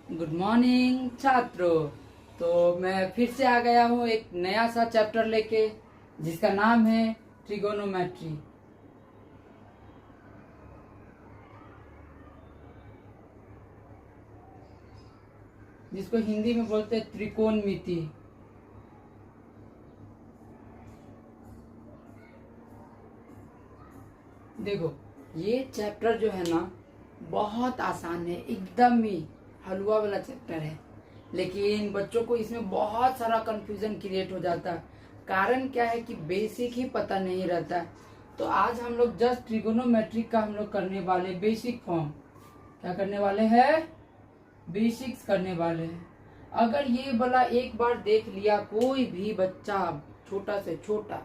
Good morning छात्रों। तो मैं फिर से आ गया हूँ एक नया सा चैप्टर लेके जिसका नाम है ट्रिगोनोमेट्री। जिसको हिंदी में बोलते हैं त्रिकोणमिति। देखो, ये चैप्टर जो है ना बहुत आसान है, एकदम ही हलवा वाला चैप्टर है, लेकिन बच्चों को इसमें बहुत सारा कंफ्यूजन क्रिएट हो जाता है। कारण क्या है कि बेसिक ही पता नहीं रहता है। तो आज हम लोग जस्ट ट्रिगोनोमेट्रिक का हम लोग करने वाले बेसिक फॉर्म। क्या करने वाले हैं? बेसिक्स करने वाले हैं। अगर ये वाला एक बार देख लिया कोई भी बच्चा, छोटा से छोटा,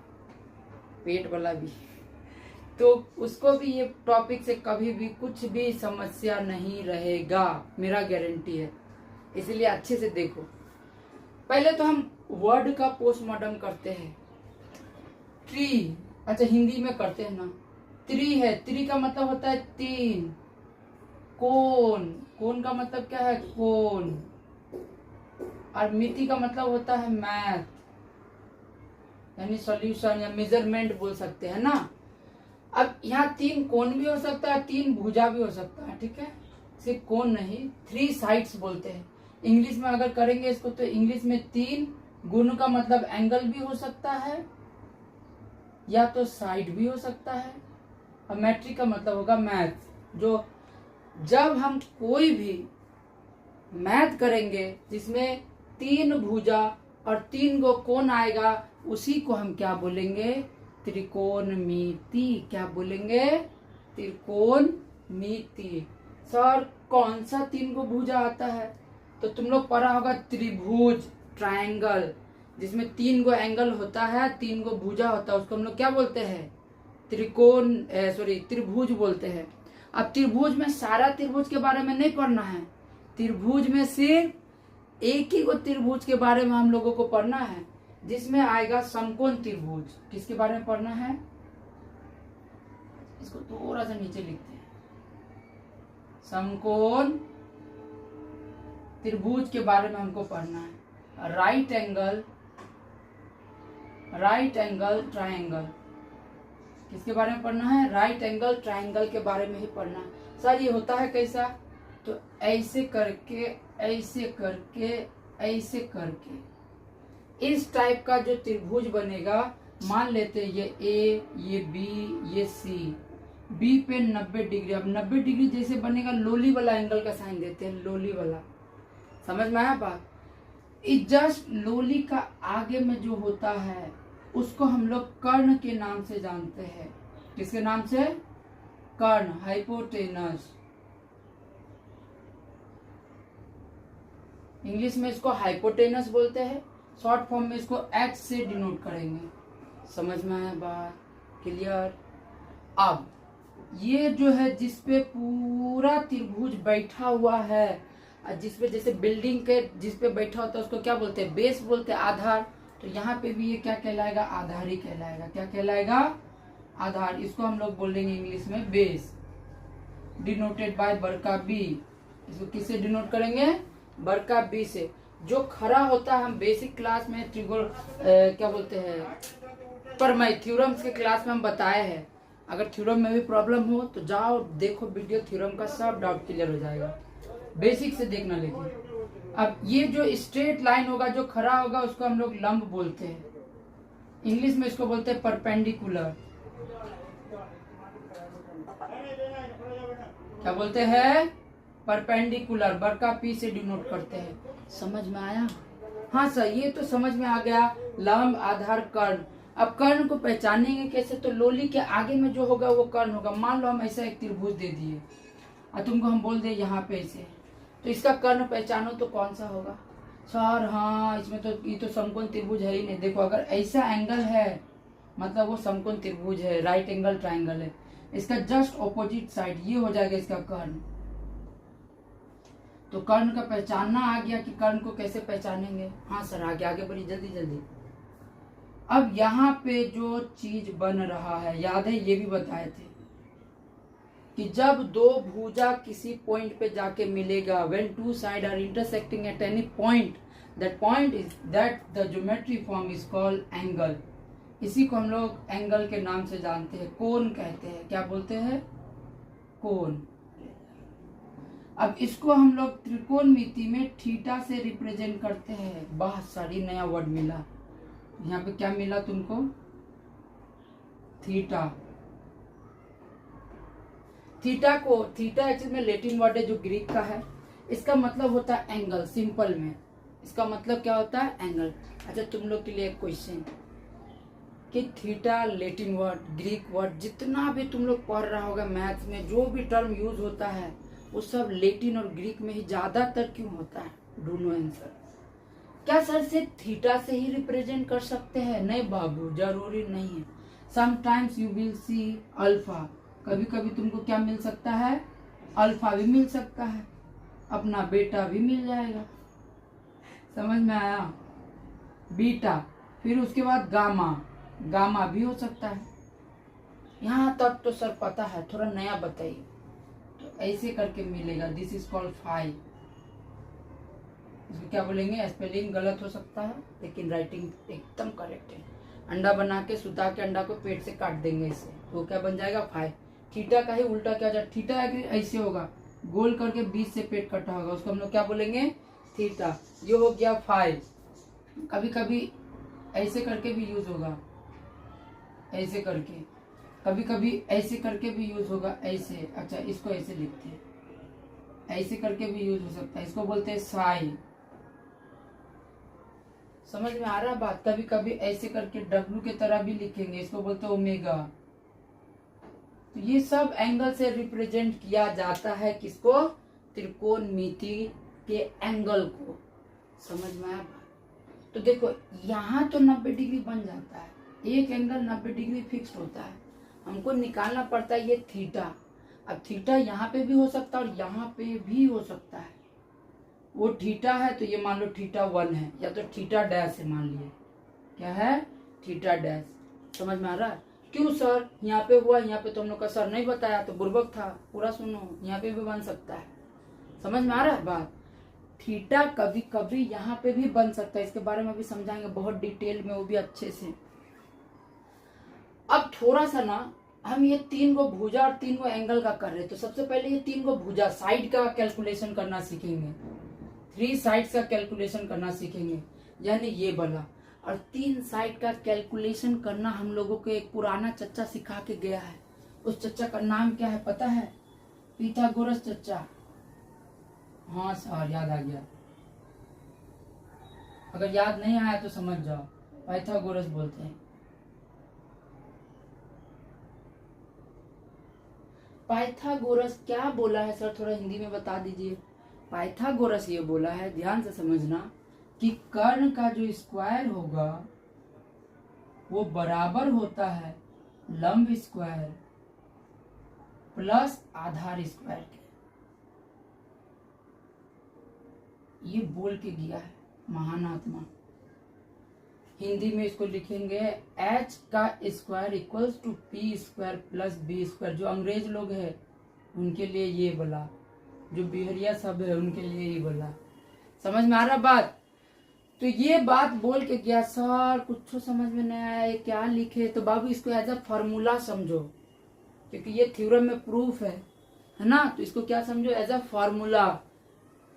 पेट वाला भी, तो उसको भी ये टॉपिक से कभी भी कुछ भी समस्या नहीं रहेगा, मेरा गारंटी है। इसलिए अच्छे से देखो। पहले तो हम वर्ड का पोस्टमार्टम करते हैं। ट्री, अच्छा हिंदी में करते हैं ना। त्रि है, त्रि का मतलब होता है तीन। कोन, कोन का मतलब क्या है? कोन। और मिति का मतलब होता है मैथ, यानी सॉल्यूशन या मेजरमेंट बोल सकते हैं ना। अब यहाँ तीन कोण भी हो सकता है, तीन भुजा भी हो सकता है, ठीक है। सिर्फ कोण नहीं, थ्री साइड्स बोलते हैं इंग्लिश में। अगर करेंगे इसको तो इंग्लिश में तीन गुण का मतलब एंगल भी हो सकता है या तो साइड भी हो सकता है। और मैट्रिक का मतलब होगा मैथ। जो जब हम कोई भी मैथ करेंगे जिसमें तीन भुजा और तीन गो कोण आएगा, उसी को हम क्या बोलेंगे? त्रिकोणमिति। क्या बोलेंगे? त्रिकोणमिति। सर कौन सा तीन को भुजा आता है? तो तुम लोग पढ़ा होगा त्रिभुज, ट्रायंगल, जिसमें तीन गो एंगल होता है, तीन गो भुजा होता है, उसको हम लोग क्या बोलते हैं? त्रिभुज बोलते हैं। अब त्रिभुज में सारा त्रिभुज के बारे में नहीं पढ़ना है। त्रिभुज में सिर्फ एक ही गो त्रिभुज के बारे में हम लोगों को पढ़ना है, जिसमें आएगा समकोण त्रिभुज। किसके बारे में पढ़ना है? इसको थोड़ा सा नीचे लिखते हैं। समकोण त्रिभुज के बारे में हमको पढ़ना है। राइट एंगल ट्रायंगल, किसके बारे में पढ़ना है? राइट एंगल ट्रायंगल के बारे में ही पढ़ना है। सर ये होता है कैसा? तो ऐसे करके, ऐसे करके, ऐसे करके इस टाइप का जो त्रिभुज बनेगा, मान लेते हैं ये ए, ये बी, ये सी। बी पे 90 डिग्री। अब 90 डिग्री जैसे बनेगा, लोली वाला एंगल का साइन देते हैं, लोली वाला। समझ में आया बात? इस जस्ट लोली का आगे में जो होता है उसको हम लोग कर्ण के नाम से जानते हैं। किसके नाम से? कर्ण, हाइपोटेनस। इंग्लिश में इसको हाइपोटेनस बोलते हैं। शॉर्ट फॉर्म में इसको एच से डिनोट करेंगे। समझ में आया बात? क्लियर? अब ये जो है जिसपे पूरा त्रिभुज बैठा हुआ है, जिसपे जैसे बिल्डिंग के जिसपे बैठा होता है उसको क्या बोलते हैं? बेस बोलते हैं, आधार। तो यहाँ पे भी ये क्या कहलाएगा? आधार ही कहलाएगा। क्या कहलाएगा? आधार। इसको हम लोग बोलेंगे इंग्लिश में बेस, डिनोटेड बाय बड़का बी। इसको किससे डिनोट करेंगे? बड़का बी से। जो खड़ा होता है, हम बेसिक क्लास में क्या बोलते हैं, प्रमेय, थ्योरम्स के क्लास में हम बताए हैं। अगर थ्योरम में भी प्रॉब्लम हो तो जाओ देखो वीडियो, थ्योरम का सब डाउट क्लियर हो जाएगा। बेसिक से देखना। लेकिन अब ये जो स्ट्रेट लाइन होगा, जो खड़ा होगा, उसको हम लोग लंब बोलते हैं। इंग्लिश में इसको बोलते हैं परपेंडिकुलर। क्या बोलते हैं? परपेंडिकुलर। बड़का पी से डिनोट करते हैं। समझ में आया? हाँ सर, ये तो समझ में आ गया। लंब, आधार, कर्ण। अब कर्ण को पहचानेंगे कैसे? तो लोली के आगे में जो होगा वो कर्ण होगा। मान लो हम ऐसा एक त्रिभुज दे दिए और तुमको हम बोल दे यहाँ पे ऐसे, तो इसका कर्ण पहचानो तो कौन सा होगा? सर हाँ, इसमें तो ये तो समकोण त्रिभुज है ही नहीं। देखो, अगर ऐसा एंगल है मतलब वो समकोण त्रिभुज है, राइट एंगल ट्रायंगल है। इसका जस्ट ऑपोजिट साइड ये हो जाएगा इसका कर्ण। तो कर्ण का पहचानना आ गया कि कर्ण को कैसे पहचानेंगे। हाँ सर, आगे बढ़ी, जल्दी जल्दी। अब यहाँ पे जो चीज बन रहा है, याद है ये भी बताए थे कि जब दो भुजा किसी पॉइंट पे जाके मिलेगा, when two side are intersecting at any point, that point is that the geometry form is called angle. इसी को हम लोग एंगल के नाम से जानते हैं, कोण कहते हैं। क्या बोलते हैं? कोण। अब इसको हम लोग त्रिकोणमिति में थीटा से रिप्रेजेंट करते हैं। बहुत सारी नया वर्ड मिला यहाँ पे। क्या मिला तुमको? थीटा। थीटा एक्चुअली में लैटिन वर्ड है जो ग्रीक का है। इसका मतलब होता है एंगल। सिंपल में इसका मतलब क्या होता है? एंगल। अच्छा, तुम लोग के लिए एक क्वेश्चन कि theta Latin word, Greek word, जितना भी तुम लोग पढ़ रहा होगा मैथ्स में, जो भी टर्म यूज होता है वो सब लैटिन और ग्रीक में ही ज्यादातर क्यों होता है? Do know answer. क्या सर से थीटा से ही रिप्रेजेंट कर सकते हैं? नहीं बाबू, जरूरी नहीं है। Sometimes you will see alpha. कभी कभी तुमको क्या मिल सकता है? अल्फा भी मिल सकता है, अपना बेटा भी मिल जाएगा। समझ में आया? बीटा, फिर उसके बाद गामा, गामा भी हो सकता है। यहाँ तक तो सर पता है, थोड़ा नया बताइए। तो ऐसे करके मिलेगा। This is called phi. इसको क्या बोलेंगे? स्पेलिंग गलत हो सकता है लेकिन राइटिंग एकदम करेक्ट है। अंडा बना के, सुता के अंडा को पेट से काट देंगे इससे, तो क्या बन जाएगा? फाई। थीटा का ही उल्टा क्या जाए? थीटा ऐसे होगा, गोल करके बीच से पेट कटा होगा, उसको हम लोग क्या बोलेंगे? थीटा। ये हो गया फाई। कभी कभी ऐसे करके भी यूज होगा, ऐसे करके, कभी कभी ऐसे करके भी यूज होगा, ऐसे। अच्छा, इसको ऐसे लिखते हैं, ऐसे करके भी यूज हो सकता है, इसको बोलते हैं साई। समझ में आ रहा बात? कभी कभी ऐसे करके डब्लू के तरह भी लिखेंगे, इसको बोलते हैं ओमेगा। तो ये सब एंगल से रिप्रेजेंट किया जाता है। किसको? त्रिकोणमिति के एंगल को। समझ में आया? तो देखो यहाँ तो 90 डिग्री बन जाता है, एक एंगल 90 डिग्री फिक्स होता है, हमको निकालना पड़ता है ये थीटा। अब थीटा यहाँ पे भी हो सकता है और यहाँ पे भी हो सकता है। वो थीटा है तो ये मान लो थीटा 1 है, या तो थीटा डैश है, मान लिए क्या है? Theta dash. समझ में आ रहा है? क्यों सर यहाँ पे हुआ, यहाँ पे तो हम लोग का सर नहीं बताया, तो बुर्बक था। पूरा सुनो, यहाँ पे भी बन सकता है। समझ में आ रहा है बात? थीटा कभी कभी यहाँ पे भी बन सकता है, इसके बारे में भी समझाएंगे बहुत डिटेल में, वो भी अच्छे से। अब थोड़ा सा ना हम ये 3 गो भुजा और 3 गो एंगल का कर रहे हैं, तो सबसे पहले ये 3 गो भुजा साइड का कैलकुलेशन करना सीखेंगे, 3 साइड्स का कैलकुलेशन करना सीखेंगे, यानी ये वाला। और 3 साइड का कैलकुलेशन करना हम लोगों को एक पुराना चच्चा सिखा के गया है। उस चच्चा का नाम क्या है पता है? पिथागोरस चच्चा। हाँ सर, याद आ गया। अगर याद नहीं आया तो समझ जाओ, पाइथागोरस बोलते हैं। पाइथागोरस क्या बोला है सर, थोड़ा हिंदी में बता दीजिए। पाइथागोरस ये बोला है, ध्यान से समझना, कि कर्ण का जो स्क्वायर होगा वो बराबर होता है लंब स्क्वायर प्लस आधार स्क्वायर के। ये बोल के गया है महान आत्मा। हिंदी में इसको लिखेंगे h का square equals to p square plus b square. जो अंग्रेज लोग हैं उनके लिए ये बोला, जो बिहरिया सब है उनके लिए ये बोला। समझ में आ रहा बात? तो ये बात बोल के गया। सर कुछ समझ में नहीं आया, ये क्या लिखे? तो बाबू इसको एज अ फॉर्मूला समझो, क्योंकि ये थ्योरम में प्रूफ है ना। तो इसको क्या समझो? एज अ फॉर्मूला,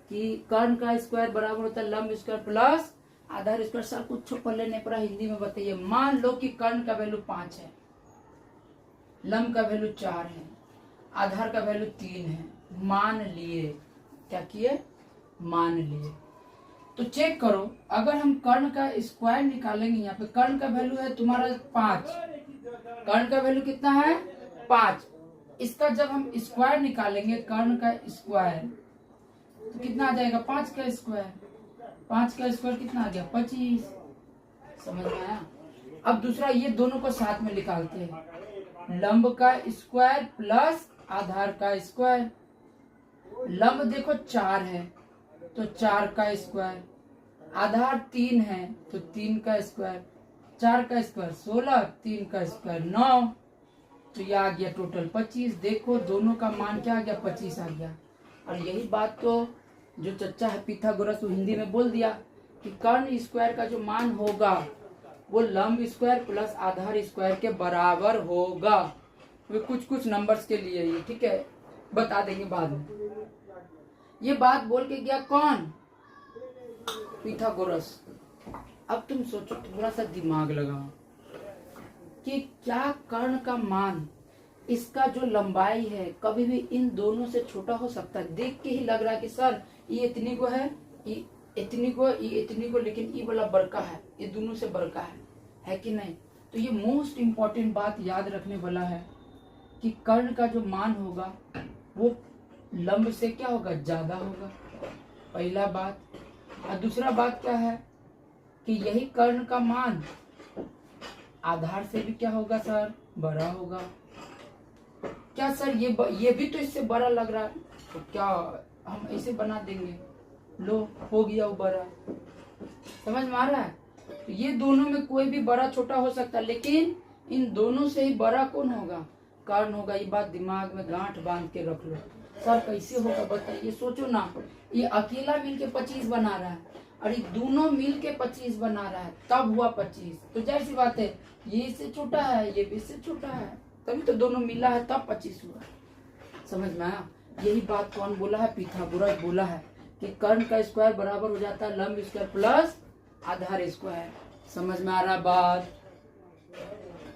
कि कर्ण का स्क्वायर बराबर होता है लंब स्क्वायर प्लस आधार स्क्वायर। सर कुछ पढ़ने नहीं पड़ा, हिंदी में बताइए। मान लो कि कर्ण का वैल्यू 5 है, लंब का वैल्यू 4 है, आधार का वैल्यू 3 है। मान लिए, क्या किए? मान लिए। तो चेक करो, अगर हम कर्ण का स्क्वायर निकालेंगे, यहाँ पे कर्ण का वैल्यू है तुम्हारा 5, कर्ण का वैल्यू कितना है? 5। इसका जब हम स्क्वायर निकालेंगे, कर्ण का स्क्वायर, तो कितना आ जाएगा? 5 का स्क्वायर। 5 का स्क्वायर कितना आ गया? 25। समझ में आया? अब दूसरा, ये दोनों को साथ में निकालते हैं, लंब का स्क्वायर प्लस आधार का स्क्वायर। लंब देखो 4 है तो 4 का स्क्वायर, आधार 3 है तो 3 का स्क्वायर, 4 का स्क्वायर 16, 3 का स्क्वायर 9। तो ये आ गया टोटल 25। देखो दोनों का मान क्या आ गया, 25 आ गया। और यही बात तो जो चच्चा है पिथागोरस वो हिंदी में बोल दिया कि कर्ण स्क्वायर का जो मान होगा वो लंब स्क्वायर प्लस आधार स्क्वायर के बराबर होगा। वे कुछ कुछ नंबर्स के लिए ये, ठीक है, बता देंगे बाद में। ये बात बोल के गया कौन, पिथागोरस। अब तुम सोचो, थोड़ा सा दिमाग लगाओ कि क्या कर्ण का मान, इसका जो लंबाई है कभी भी इन दोनों से छोटा हो सकता है? देख के ही लग रहा है कि सर ये इतनी को है, ये इतनी को, ये इतनी को, लेकिन ये वाला बड़का है, ये दोनों से बड़का है कि नहीं? तो ये मोस्ट इम्पोर्टेंट बात याद रखने वाला है कि कर्ण का जो मान होगा वो लंब से क्या होगा, ज्यादा होगा, पहला बात। और दूसरा बात क्या है कि यही कर्ण का मान आधार से भी क्या होगा सर, बड़ा होगा। क्या सर ये भी तो इससे बड़ा लग रहा है, तो क्या हम ऐसे बना देंगे, लो हो गया वो बड़ा। समझ में आ रहा है? तो ये दोनों में कोई भी बड़ा छोटा हो सकता है, लेकिन इन दोनों से ही बड़ा कौन होगा, कर्ण होगा। ये बात दिमाग में गांठ बांध के रख लो। सर कैसे होगा बताइए, सोचो ना, ये अकेला मिलके 25 बना रहा है और ये दोनों मिलके 25 बना रहा है, तब हुआ 25। तो जाहिर सी बात है ये इससे छोटा है, ये भी इससे छोटा है, तभी तो दोनों मिला है तब 25 हुआ। समझ में आया? यही बात कौन बोला है, पिथागोरस बोला है कि कर्ण का स्क्वायर बराबर हो जाता है लंब स्क्वायर प्लस आधार स्क्वायर। समझ में आ रहा बात?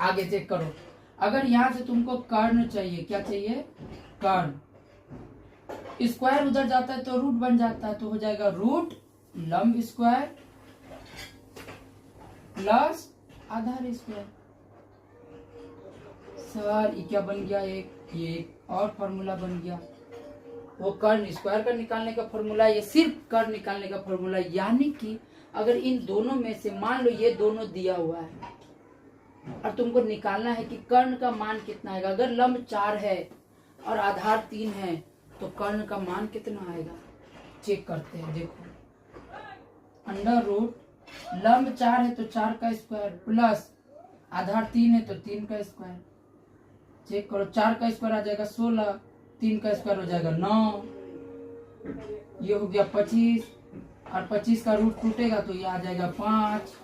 आगे चेक करो, अगर यहाँ से तुमको कर्ण चाहिए, क्या चाहिए, कर्ण, स्क्वायर उधर जाता है तो रूट बन जाता है, तो हो जाएगा रूट लंब स्क्वायर प्लस आधार स्क्वायर। सर ये क्या बन गया, एक और फॉर्मूला बन गया। वो कर्ण स्क्वायर का निकालने का फॉर्मूला, ये सिर्फ कर्ण निकालने का फॉर्मूला। यानी कि अगर इन दोनों में से मान लो ये दोनों दिया हुआ है और तुमको निकालना है कि कर्ण का मान कितना आएगा। अगर लंब 4 है और आधार 3 है तो कर्ण का मान कितना आएगा, चेक करते हैं। देखो अंडर रूट लंब 4 है तो 4 का स्क्वायर प्लस आधार 3 है तो 3 का स्क्वायर। चेक करो, 4 का स्क्वायर आ जाएगा 16, 3 का स्क्वायर हो जाएगा 9, ये हो गया 25 और 25 का रूट टूटेगा तो ये आ जाएगा 5।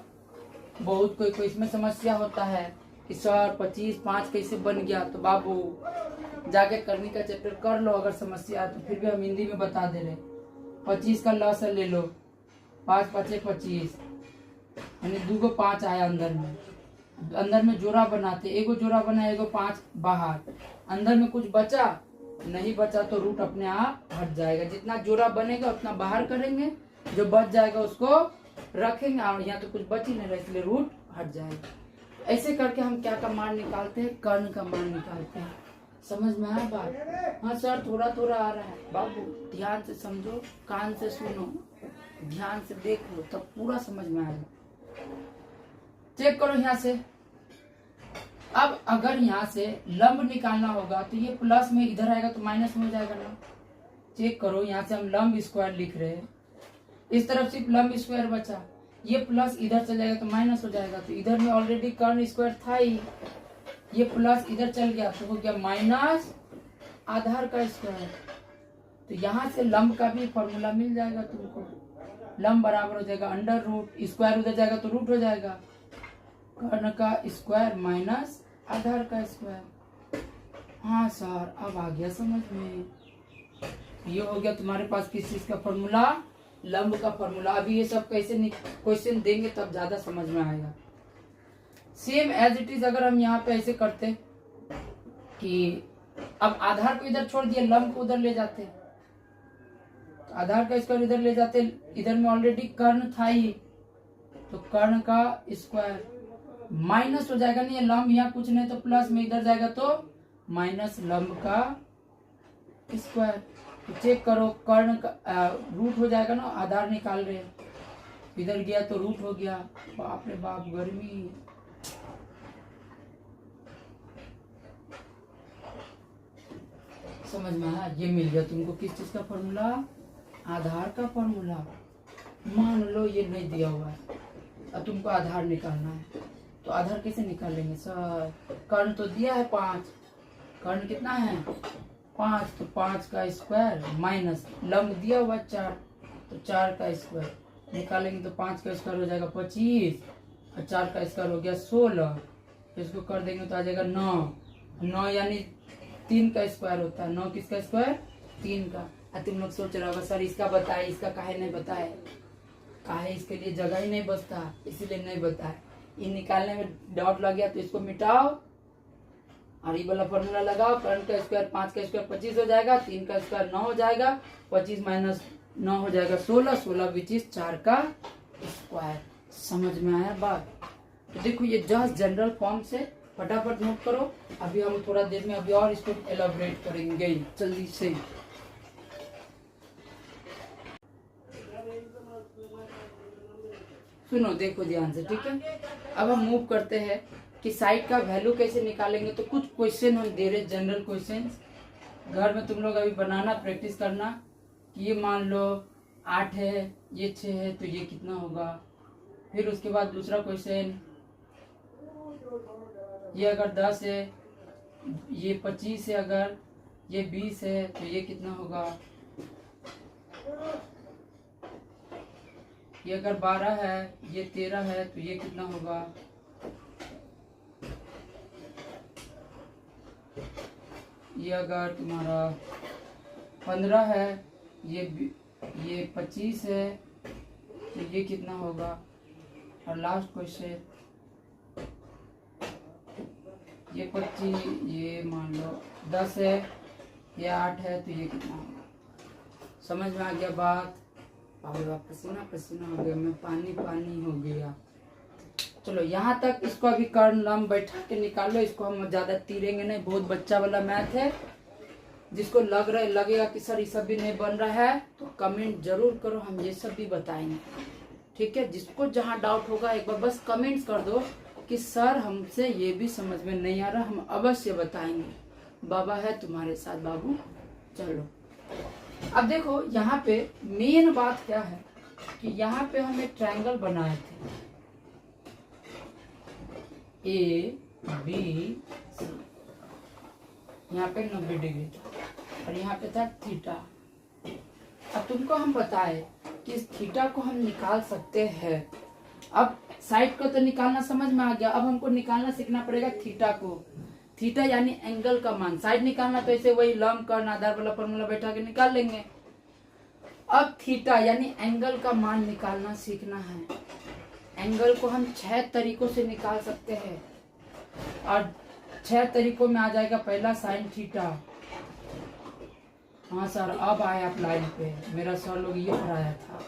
बहुत कोई इसमें समस्या होता है कि सर 25 5 कैसे बन गया, तो बाबू जाके करने का चैप्टर कर लो। अगर समस्या है तो फिर भी हम हिंदी में बता दे रहे। 25 का लॉस ले लो, 5 5 25, यानी 2 को 5 आया अंदर में जोड़ा बनाते, एगो जोड़ा बना, एगो 5 बाहर, अंदर में कुछ बचा नहीं, बचा तो रूट अपने आप हट जाएगा। जितना जोड़ा बनेगा उतना बाहर करेंगे, जो बच जाएगा उसको रखेंगे, और यहाँ तो कुछ बच ही नहीं रहा इसलिए रूट हट जाएगा। ऐसे करके हम क्या का मान निकालते हैं, कर्ण का मान निकालते हैं। समझ में आया बात? हाँ सर थोड़ा थोड़ा आ रहा है, बाबू ध्यान से समझो, कान से सुनो, ध्यान से देख लो, तब पूरा समझ में आएगा। चेक करो यहाँ से, अब अगर यहाँ से लंब निकालना होगा तो ये प्लस में इधर आएगा तो माइनस में हो जाएगा ना। चेक करो, यहाँ से हम लंब स्क्वायर लिख रहे हैं, इस तरफ सिर्फ लंब स्क्वायर बचा, ये प्लस इधर चल जाएगा तो माइनस हो जाएगा, तो इधर में ऑलरेडी कर्ण स्क्वायर था ही, ये प्लस इधर चल गया तो हो गया माइनस आधार का स्क्वायर। तो यहाँ से लंब का भी फॉर्मूला मिल जाएगा तुमको, लंब बराबर हो जाएगा अंडर रूट, स्क्वायर उधर जाएगा तो रूट हो जाएगा, कर्ण का स्क्वायर माइनस आधार का स्क्वायर। हाँ सर अब आ गया समझ में, ये हो गया तुम्हारे पास किस चीज का फॉर्मूला, लंब का फॉर्मूला। अभी ये सब कैसे क्वेश्चन देंगे तब ज्यादा समझ में आएगा। सेम एज इट इज अगर हम यहाँ पे ऐसे करते कि अब आधार को इधर छोड़ दिए, लंब को उधर ले जाते, तो आधार का स्क्वायर इधर ले जाते, इधर में ऑलरेडी कर्ण था ही, तो कर्ण का स्क्वायर माइनस हो जाएगा, नहीं लंब यहाँ कुछ नहीं तो प्लस में इधर जाएगा तो माइनस लंब का स्क्वायर। तो चेक करो, कर्ण का रूट हो जाएगा ना, आधार निकाल रहे हैं, इधर गया तो रूट हो गया। बाप रे बाप गर्मी। समझ में आया? ये मिल गया तुमको किस चीज का फॉर्मूला, आधार का फॉर्मूला। मान लो ये नहीं दिया हुआ है और तुमको आधार निकालना है, तो आधार कैसे निकालेंगे सर, कर्ण तो दिया है 5, कर्ण कितना है 5, तो 5 का स्क्वायर माइनस लंब दिया हुआ 4, तो 4 का स्क्वायर निकालेंगे तो 5 का स्क्वायर हो जाएगा 25 और 4 का स्क्वायर हो गया 16। इसको कर देंगे तो आ जाएगा 9 यानी 3 का स्क्वायर होता है। 9 किसका स्क्वायर 3 का। और तुम लोग सोच रहे होगा सर इसका बताए, इसका काहे नहीं बताए, काहे इसके लिए जगह ही नहीं बचता इसीलिए नहीं बताए। ये निकालने में डाउट लग गया तो इसको मिटाओ और ये वाला फॉर्मूला लगाओ। कर्ण का स्क्वायर 5 का स्क्वायर 25 हो जाएगा, 3 का स्क्वायर 9 हो जाएगा, 25 माइनस 9 हो जाएगा 16, 16 विच इज 4 का स्क्वायर। समझ में आया बात। तो देखो ये जस्ट जनरल फॉर्म से फटाफट नोट करो। अभी हम थोड़ा देर में अभी और इसको एलाबोरेट करेंगे जल्दी से। सुनो देखो ध्यान से, ठीक है। अब हम मूव करते हैं कि साइड का वैल्यू कैसे निकालेंगे। तो कुछ क्वेश्चन हम दे रहे, जनरल क्वेश्चन, घर में तुम लोग अभी बनाना प्रैक्टिस करना। कि ये मान लो 8 है, ये 6 है, तो ये कितना होगा। फिर उसके बाद दूसरा क्वेश्चन, ये अगर 10 है, ये 25 है, अगर ये 20 है तो ये कितना होगा। ये अगर 12 है, ये 13 है तो ये कितना होगा। ये अगर तुम्हारा 15 है, ये 25 है तो ये कितना होगा। और लास्ट क्वेश्चन, ये 25, ये मान लो 10 है, ये 8 है तो ये कितना होगा। समझ में आ गया बात। अरे बाप पसीना पसीना हो गया, मैं पानी पानी हो गया। चलो यहाँ तक इसको अभी कर्ण लंब बैठा के निकालो। इसको हम ज्यादा तीरेंगे नहीं, बहुत बच्चा वाला मैथ है। जिसको लगेगा कि सर ये सब भी नहीं बन रहा है तो कमेंट जरूर करो, हम ये सब भी बताएंगे, ठीक है। जिसको जहाँ डाउट होगा एक बार बस कमेंट्स कर दो कि सर हमसे ये भी समझ में नहीं आ रहा, हम अवश्य बताएंगे। बाबा है तुम्हारे साथ बाबू। चलो अब देखो यहाँ पे मेन बात क्या है कि यहाँ पे हम एक ट्रायंगल बनाए थे ए बी सी। यहाँ पे 90 डिग्री था और यहाँ पे था थीटा। अब तुमको हम बताए कि इस थीटा को हम निकाल सकते हैं। अब साइड को तो निकालना समझ में आ गया, अब हमको निकालना सीखना पड़ेगा थीटा को। थीटा यानी एंगल का मान। साइड निकालना तो ऐसे वही लंब कर्ण आधार वाला फॉर्मूला बैठा के निकाल लेंगे। अब थीटा यानी एंगल का मान निकालना सीखना है। एंगल को हम 6 तरीकों से निकाल सकते हैं और 6 तरीकों में आ जाएगा पहला साइन थीटा। हाँ सर अब आए आप लाइन पे। मेरा सर लोग ये पढ़ाया था,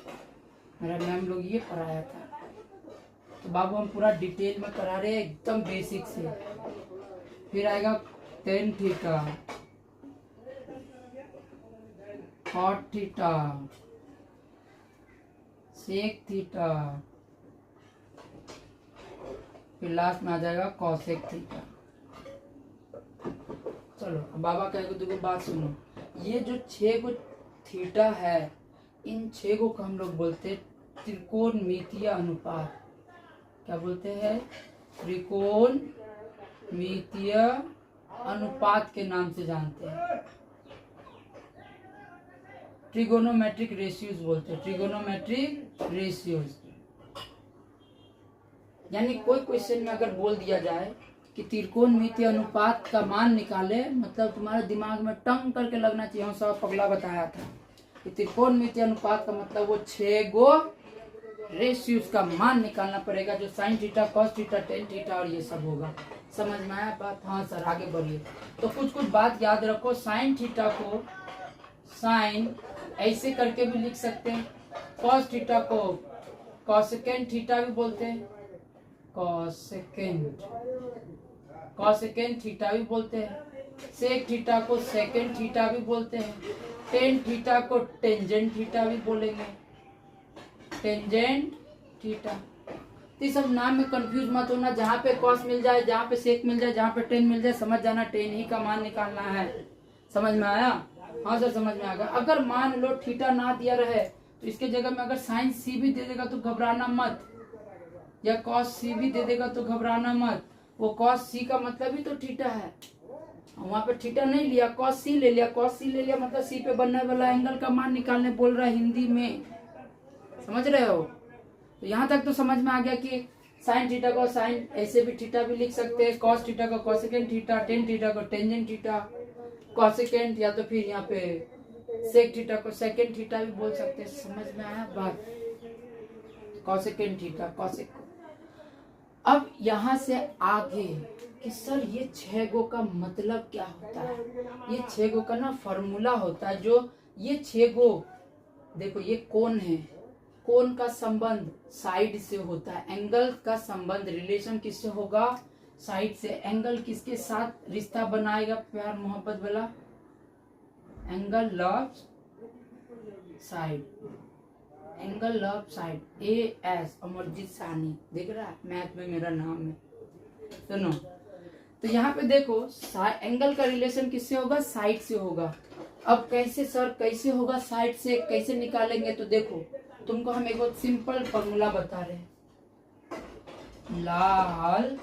मेरा मैम लोग ये पढ़ाया था। तो बाबू हम पूरा डिटेल में करा रहे हैं एकदम बेसिक से। फिर आएगा tan theta, cot theta, sec theta, फिर लास्ट में आ जाएगा कॉसेक थीटा। चलो अब बाबा कहेगा देखो बात सुनो। ये जो 6 को थीटा है, इन 6 को हम लोग बोलते हैं त्रिकोणमितीय अनुपात। क्या बोलते हैं? त्रिकोणमितीय अनुपात के नाम से जानते हैं। ट्रिगोनोमेट्रिक रेशियोज बोलते हैं, ट्रिगोनोमेट्रिक रेशियोज। यानी कोई क्वेश्चन में अगर बोल दिया जाए कि त्रिकोणमितीय अनुपात का मान निकाले, मतलब तुम्हारे दिमाग में टंग करके लगना चाहिए। हम सब पगला बताया था कि त्रिकोणमितीय अनुपात का मतलब वो 6 गो रेशियोज का मान निकालना पड़ेगा, जो sine theta, cos theta, tan theta और ये सब होगा। समझ में आया बात? हाँ सर आगे बढ़िए। तो कुछ कुछ बात याद रखो। साइन थीटा को साइन ऐसे करके भी लिख सकते हैं, कॉस थीटा को कॉसेकेंट थीटा भी बोलते हैं, कॉसेकेंट थीटा भी बोलते हैं, सेक थीटा को सेकेंड थीटा भी बोलते हैं, टेन थीटा को टेंजेंट थीटा भी बोलेंगे, टेंजेंट थीटा। तो सब नाम में कंफ्यूज मत होना। जहाँ पे कॉस मिल जाए, जहाँ पे सेक मिल जाए, जहाँ पे टेन मिल जाए, समझ जाना टेन ही का मान निकालना है। समझ में आया? हाँ सर समझ में आ गया। अगर मान लो थीटा ना दिया रहे तो इसके जगह में अगर साइन सी भी दे देगा तो घबराना मत, या कॉस सी भी दे देगा तो घबराना मत। वो कॉस सी का मतलब ही तो थीटा है। वहां पे थीटा नहीं लिया, कॉस सी ले लिया। कॉस सी ले लिया मतलब सी पे बनने वाला एंगल का मान निकालने बोल रहा है हिंदी में, समझ रहे हो। तो यहाँ तक तो समझ में आ गया कि साइन थीटा को साइन ऐसे भी थीटा भी लिख सकते हैं, कॉस थीटा को कोसेकेंट थीटा, टेन थीटा को टेंजेंट थीटा कोसेकेंट, या तो फिर यहाँ पे सेक थीटा को सेकेंड थीटा भी बोल सकते हैं। समझ में आया बात, कोसेकेंट थीटा कोसेक। अब यहाँ से आगे कि सर ये 6 गो का मतलब क्या होता है, ये 6 गो का ना फॉर्मूला होता है। जो ये 6 गो देखो, ये कोण है, कोण का संबंध साइड से होता है, एंगल का संबंध रिलेशन किससे होगा, साइड से। एंगल किसके साथ रिश्ता बनाएगा, प्यार मोहब्बत वाला, angle love side, angle love side, AS Amarjeet Sahni, दिख रहा है मैथ में मेरा नाम है। सुनो, तो यहाँ पे देखो एंगल का रिलेशन किससे होगा, साइड से होगा। अब कैसे सर, कैसे होगा साइड से, कैसे निकालेंगे, तो देखो तुमको हम एक बहुत सिंपल फॉर्मूला बता रहे हैं। लाल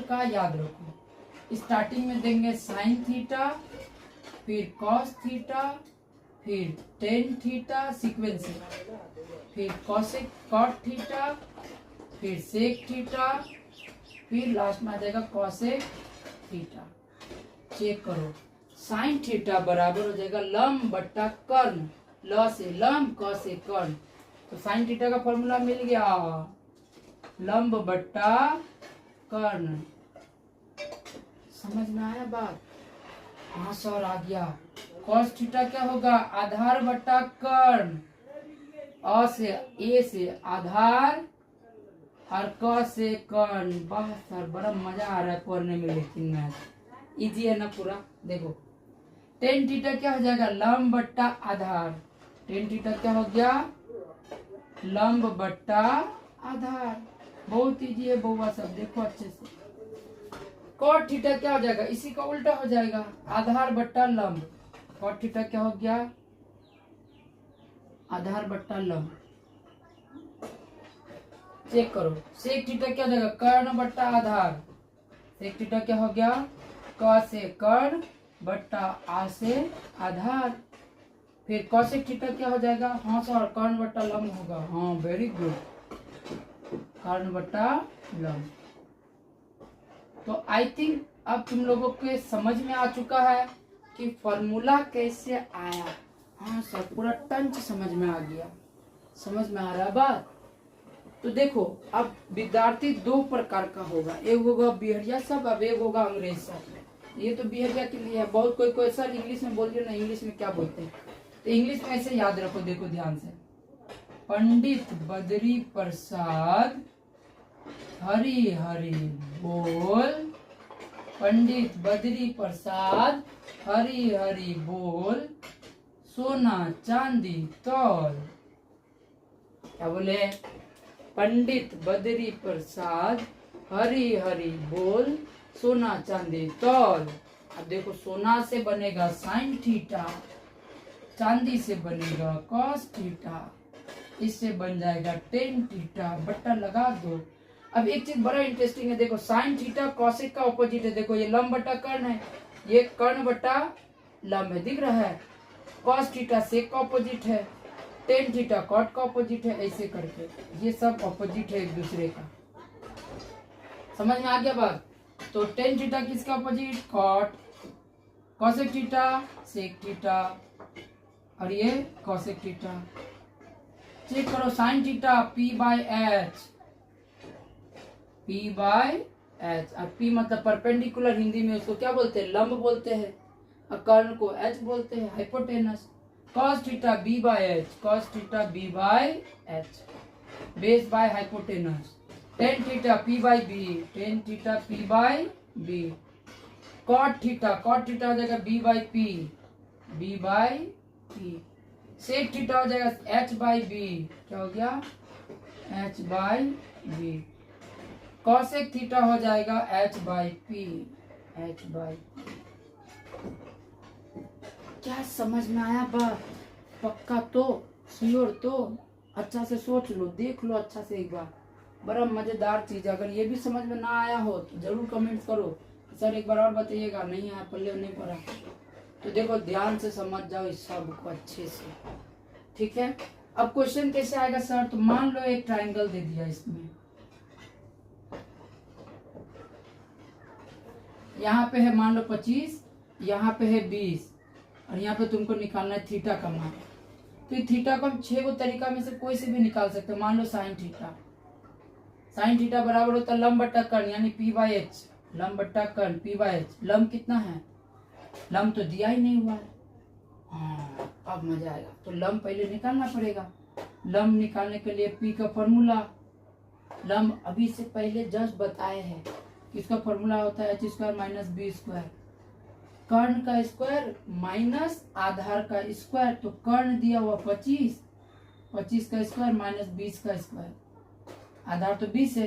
का याद रखो, स्टार्टिंग में देंगे साइन थीटा, फिर कॉस थीटा, फिर टेन थीटा सीक्वेंस, फिर कॉसेक कॉट थीटा, फिर सेक थीटा, फिर लास्ट में आ जाएगा कॉसेक थीटा। चेक करो, साइन थीटा बराबर हो जाएगा लंब बट्टा कर्ण, ल से लंब क से कर्ण। तो साइन थीटा का फॉर्मूला मिल गया, लंब बट्टा कर्ण। समझ में आया बात, हाँ सर आ गया। कॉस थीटा क्या होगा, आधार बट्टा कर्ण, अ से ए से आधार और क से कर्ण। वाह सर बड़ा मजा आ रहा है पढ़ने में, लेकिन मैथ इजी है ना पूरा। देखो टेन थीटा क्या हो जाएगा, लंब बट्टा आधार, टेन थीटा क्या हो गया, लंब बट्टा आधार। बहुत इजी है बउआ सब, देखो अच्छे से। कॉट थीटा क्या हो जाएगा, इसी का उल्टा हो जाएगा, आधार बट्टा लंब। कॉट थीटा क्या हो गया, आधार बट्टा लंब। चेक करो, सेक थीटा क्या हो जाएगा, कर्ण बट्टा आधार। सेक थीटा क्या हो गया, क से कर्ण बट्टा आ से आधार। फिर कॉसेक थीटा क्या हो जाएगा, हाँ सर कर्ण बट्टा लंब होगा, हाँ वेरी गुड, कर्ण बट्टा लंब। तो आई थिंक अब तुम लोगों के समझ में आ चुका है कि फॉर्मूला कैसे आया। हाँ सर पूरा टंच समझ में आ गया, समझ में आ रहा बात। तो देखो अब विद्यार्थी 2 प्रकार का होगा, एक होगा बिहरिया सब, अब एक होगा अंग्रेज सब। ये तो बिहरिया के लिए है। बहुत कोई सर इंग्लिश में बोलिए ना, इंग्लिश में क्या बोलते हैं, तो इंग्लिश में ऐसे याद रखो, देखो ध्यान से। पंडित बद्री प्रसाद हरी हरी बोल, पंडित बद्री प्रसाद हरी हरी बोल, सोना चांदी तौल। क्या बोले, पंडित बद्री प्रसाद हरी हरी बोल, सोना चांदी तौल। अब देखो सोना से बनेगा साइन थीटा, चांदी से बनेगा कॉस थीटा, इससे बन जाएगा टेन थीटा, बट्टा लगा दो। अब एक चीज बड़ा इंटरेस्टिंग है, देखो साइन थीटा कॉसेक का ऑपोजिट है। देखो ये लंब बट्टा कर्ण है, ये कर्ण बट्टा लंब है, दिख रहा है। कॉस थीटा सेक का ऑपोजिट है, टेन थीटा कॉट का ऑपोजिट है, ऐसे करके ये सब ऑपोजिट है एक दूसरे का। समझ में आ गया बात। तो टेन थीटा किसका opposite, cot, cosec theta sec theta, और ये कॉसेक थीटा। चेक करो sine theta P by H, P by H। और P मतलब परपेंडिकुलर, हिंदी में उसको क्या बोलते हैं, लंब बोलते हैं, और कर्ण को H बोलते हैं, hypotenuse. Cos theta B by H, cos theta B by H, base by hypotenuse. Tan theta P by B, tan theta P by B। Cot theta हो जाएगा B by P, B by P। Sec theta हो जाएगा H by B, क्या हो गया, H by B। Cosec theta हो जाएगा H by P, H by P। क्या समझ में आया बात, पक्का तो, श्योर तो, अच्छा से सोच लो, देख लो अच्छा से एक बार। बड़ा मजेदार चीज है। अगर ये भी समझ में ना आया हो तो जरूर कमेंट करो, सर एक बार और बताइएगा, नहीं आया पल्ले नहीं पड़ा। तो देखो ध्यान से समझ जाओ इस सब को अच्छे से, ठीक है। अब क्वेश्चन कैसे आएगा सर, तो मान लो एक ट्राइंगल दे दिया, इसमें यहाँ पे है मान लो 25, यहाँ पे है 20 और यहाँ पे तुमको निकालना है थीटा का मान। तो थीटा को हम 6 गो तरीका में से कोई से भी निकाल सकते हैं। मान लो साइन थीटा, साइन थीटा बराबर होता है लंब बट्टा कर्ण यानी p/h, लंब बट्टा कर्ण p/h। लंब कितना है, लंब तो दिया ही नहीं हुआ है। हाँ अब मजा आएगा। तो लंब पहले निकालना पड़ेगा। लंब निकालने के लिए p का फॉर्मूला, लंब अभी से पहले जस्ट बताए हैं कि इसका फॉर्मूला होता है h² - b²। कर्ण का स्क्वायर माइनस आधार का स्क्वायर, तो कर्ण दिया हुआ 25, 25 का स्क्वायर माइनस 20 का स्क्वायर, आधार तो 20 है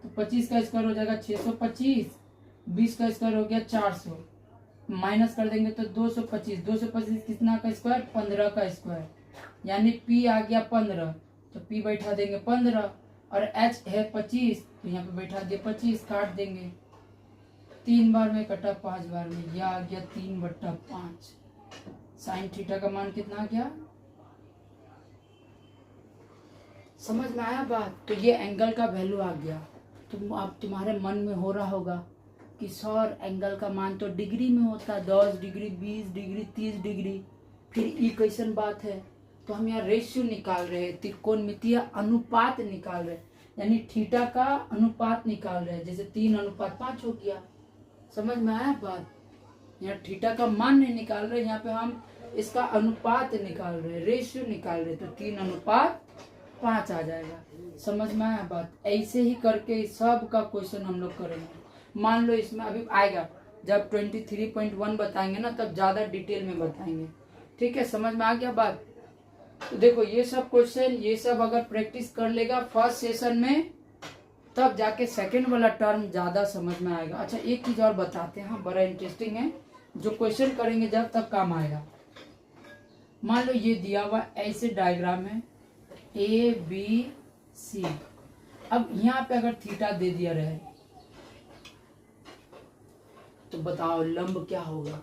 तो 25 का स्क्वायर हो जाएगा 625, 20 का स्क्वायर हो गया 400, माइनस कर देंगे तो 225, 225 कितना का स्क्वायर, 15 का स्क्वायर, यानी p आ गया 15, तो p बैठा देंगे 15 और h है 25, तो यहाँ पे बैठा दिए 25, काट देंगे 3 बार में कटा 5 बार में, यह आ गया 3/5। साइन थीटा का मान कितना आ गया, समझ में आया बात। तो ये एंगल का वैल्यू आ गया। तुम अब तुम्हारे मन में हो रहा होगा कि सर एंगल का मान तो डिग्री में होता है, 10 डिग्री, 20 डिग्री, 30 डिग्री, फिर ये कैसन बात है। तो हम यहाँ रेशियो निकाल रहे हैं, त्रिकोणमितीय अनुपात निकाल रहे हैं, यानी थीटा का अनुपात निकाल रहे हैं। जैसे 3:5 हो गया, समझ में आया बात। यहाँ थीटा का मान नहीं निकाल रहे, यहाँ पे हम इसका अनुपात निकाल रहे हैं, रेशियो निकाल रहे, तो 3:5 आ जाएगा। समझ में आया बात। ऐसे ही करके सब का क्वेश्चन हम लोग करेंगे। मान लो इसमें अभी आएगा, जब 23.1 बताएंगे ना तब ज्यादा डिटेल में बताएंगे, ठीक है। समझ में आ गया बात। तो देखो ये सब क्वेश्चन, ये सब अगर प्रैक्टिस कर लेगा फर्स्ट सेशन में, तब जाके सेकंड वाला टर्म ज्यादा समझ में आएगा। अच्छा एक चीज और बताते हैं, हाँ बड़ा इंटरेस्टिंग है, जो क्वेश्चन करेंगे जब तब काम आएगा। मान लो ये दिया हुआ ऐसे डायग्राम है ABC, अब यहाँ पे अगर थीटा दे दिया रहे तो बताओ लंब क्या होगा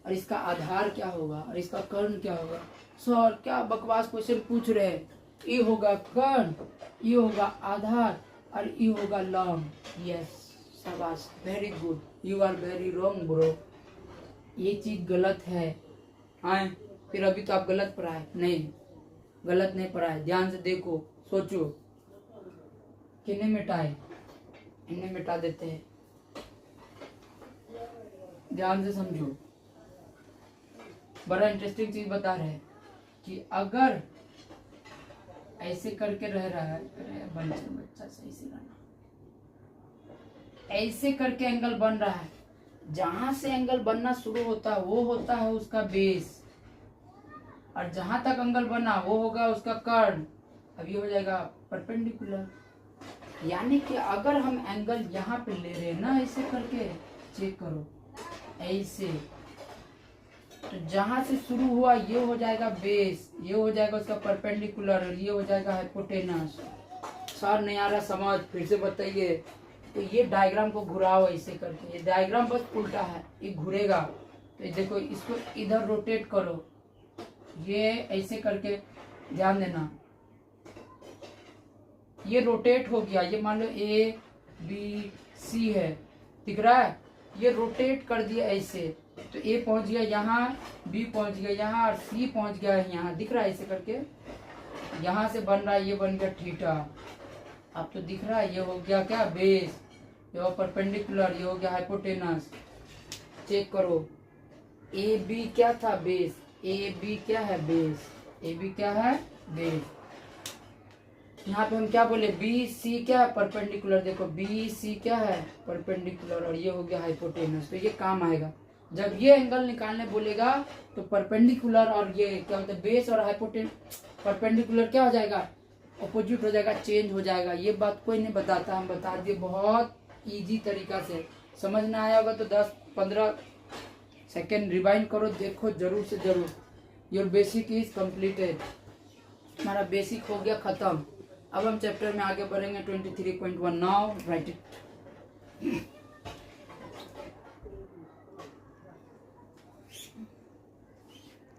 और इसका आधार क्या होगा और इसका कर्ण क्या होगा। सर क्या बकवास क्वेश्चन पूछ रहे हैं, ये होगा कर्ण, ये होगा आधार और ये होगा लंब। यस शाबाश, very good, you are very wrong bro, ये चीज गलत है। हाँ फिर अभी तो आप गलत पढ़ाए, नहीं गलत नहीं पढ़ाए, ध्यान से देखो सोचो, किन्हें मिटाए, इन्हें मिटा देते हैं, ध्यान से समझो। बड़ा इंटरेस्टिंग चीज बता रहे हैं कि अगर ऐसे करके रह रहा है, बच्चा सही से रहना, ऐसे करके एंगल बन रहा है, जहां से एंगल बनना शुरू होता है वो होता है उसका बेस, और जहां तक एंगल बना वो होगा उसका कर्ण। अब ये हो जाएगा परपेंडिकुलर, यानी कि अगर हम एंगल यहाँ पे ले रहे हैं ना ऐसे करके, चेक करो ऐसे, तो जहां से शुरू हुआ ये हो जाएगा बेस, ये हो जाएगा उसका परपेंडिकुलर और ये हो जाएगा हाइपोटेनस। सर नहीं आ रहा समझ, फिर से बताइए। तो ये डायग्राम को घुराओ ऐसे करके, ये डायग्राम बस उल्टा है, ये घुरेगा। तो देखो इसको इधर रोटेट करो, ये ऐसे करके, ध्यान देना, ये रोटेट हो गया। ये मान लो ABC है, दिख रहा है, ये रोटेट कर दिया ऐसे, तो A पहुंच गया यहाँ, B पहुंच गया यहाँ और C पहुंच गया यहाँ, दिख रहा है ऐसे करके। यहाँ से बन रहा है, ये बन गया थीटा। अब तो दिख रहा है, ये हो गया क्या बेस, ये हो परपेंडिकुलर, ये हो गया हाइपोटेनस। चेक करो AB क्या था, बेस, AB क्या है बेस, AB क्या है बेस। यहाँ पे हम क्या बोले, BC क्या है परपेंडिकुलर, देखो BC क्या है परपेंडिकुलर और ये हो गया हाइपोटेनस। तो ये काम आएगा जब ये एंगल निकालने बोलेगा, तो परपेंडिकुलर और ये क्या होता है बेस और हाइपोटेनस, परपेंडिकुलर क्या हो जाएगा, अपोजिट हो जाएगा, चेंज हो जाएगा। ये बात कोई नहीं बताता, हम बता दिए बहुत इजी तरीका से। समझ में आया होगा तो 10-15 सेकेंड रिवाइंड करो, देखो जरूर से जरूर। योर बेसिक इज कम्प्लीटेड, हमारा बेसिक हो गया खत्म। अब हम चैप्टर में आगे बढ़ेंगे 23.1 नाउ राइट इट।